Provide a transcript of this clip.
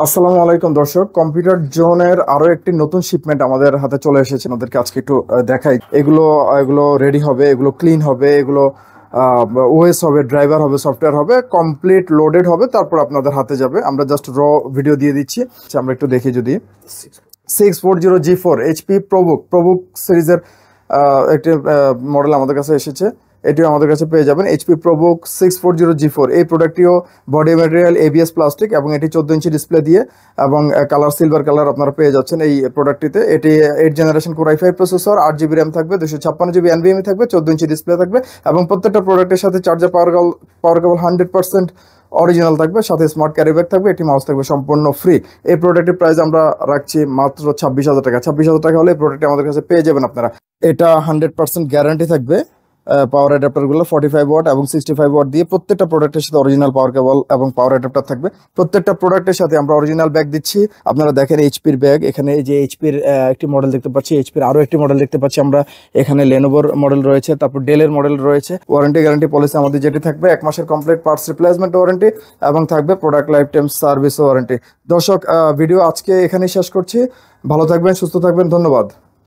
আসসালামু আলাইকুম দর্শক, কম্পিউটার জোনের আরো একটি নতুন শিপমেন্ট আমাদের হাতে চলে এসেছে। আমাদেরকে আজকে একটু দেখাই। এগুলো এগুলো রেডি হবে, এগুলো ক্লিন হবে, এগুলো ওএস হবে, ড্রাইভার হবে, সফটওয়্যার হবে, কমপ্লিট লোডেড হবে, তারপর আপনাদের হাতে যাবে। আমরা জাস্ট ভিডিও দিয়ে দিচ্ছি। আচ্ছা, আমরা একটু দেখি। যদি 640G4 এইচপি প্রবুক সিরিজের একটি মডেল আমাদের কাছে এসেছে। এটিও আমাদের কাছে পেয়ে যাবেন। এইচপি প্রবুক 640G4 এই প্রোডাক্টটিও বডি ম্যাটেরিয়াল এবিএস প্লাস্টিক এবং এটি 14 ইঞ্চি ডিসপ্লে দিয়ে এবং কালার সিলভার কালার আপনারা পেয়ে যাচ্ছেন এই প্রোডাক্টটিতে। এটি 8 generation core i5 processor, 8GB RAM থাকবে, 256GB NVMe থাকবে, 14 ইঞ্চি ডিসপ্লে থাকবে এবং প্রত্যেকটা প্রোডাক্টের সাথে চার্জার পাওয়ার কেবল 100% অরিজিনাল থাকবে, সাথে স্মার্ট ক্যারি ব্যাগ থাকবে, এটি মাউস থাকবে সম্পূর্ণ ফ্রি। এই প্রোডাক্টের প্রাইস আমরা রাখছি মাত্র 26,000 টাকা। 26,000 টাকা হলে এই প্রোডাক্টটি আমাদের কাছে পেয়ে যাবেন আপনারা। এটা 100% গ্যারান্টি থাকবে। পাওয়ার অ্যাডাপ্টারগুলো 45 ওয়াট এবং 65 ওয়াট দিয়ে প্রত্যেকটা প্রোডাক্টের সাথে অরিজিনাল পাওয়ার কেবল এবং পাওয়ার অ্যাডাপ্টার থাকবে। প্রত্যেকটা প্রোডাক্টের সাথে আমরা অরিজিনাল ব্যাগ দিচ্ছি। আপনারা দেখেন এইচপির ব্যাগ, এখানে এই যে এইচপির একটি মডেল দেখতে পাচ্ছি, এইচপির আরও একটি মডেল দেখতে পাচ্ছি আমরা। এখানে লেনোভোর মডেল রয়েছে, তারপর ডেলের মডেল রয়েছে। ওয়ারেন্টি গ্যারান্টি পলিসি আমাদের যেটি থাকবে 1 মাসের কমপ্লিট পার্টস রিপ্লেসমেন্ট ওয়ারেন্টি এবং থাকবে product life time service warranty. দর্শক, ভিডিও আজকে এখানেই শেষ করছি। ভালো থাকবেন, সুস্থ থাকবেন, ধন্যবাদ।